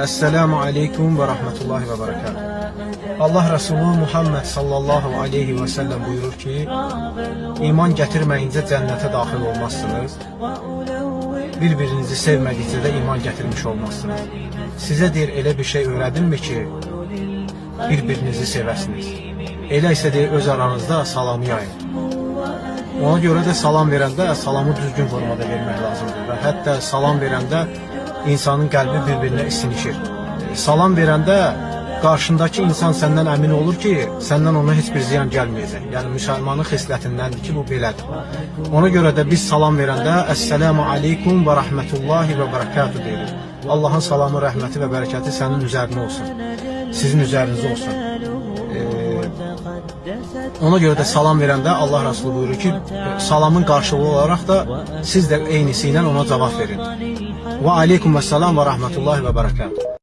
Esselamu Aleyküm ve Rahmetullahi ve Berekatuhu. Allah Resulü Muhammed sallallahu aleyhi ve sellem buyurur ki, iman getirmeyince cennete daxil olmazsınız. Birbirinizi sevmedikçe de iman getirmiş olmazsınız. Size deyir, elə bir şey öğrədimmi ki, birbirinizi sevəsiniz. Elə isə deyir, öz aranızda salamı yayın. Ona göre de salam verəndə salamı düzgün formada vermək lazımdır. Və hətta salam verəndə insanın qəlbi bir-birinə isinişir. Salam verəndə qarşındakı insan səndən əmin olur ki, səndən ona heç bir ziyan gəlməyəcək. Yəni müsəlmanın xislətindəndir ki, bu belədir. Ona görə də biz salam verəndə Esselamu Aleyküm və Rahmetullahi və Berekatuhu deyirik. Allahın salamı, rəhməti və bərəkəti sənin üzərinə olsun. Sizin üzərinizə olsun. Ona göre de salam verəndə Allah Resulü buyurur ki, salamın karşılığı olarak da siz de eynisi ilə ona cavab verin. Və aleykum və salam və rahmetullahi və berekatuhu.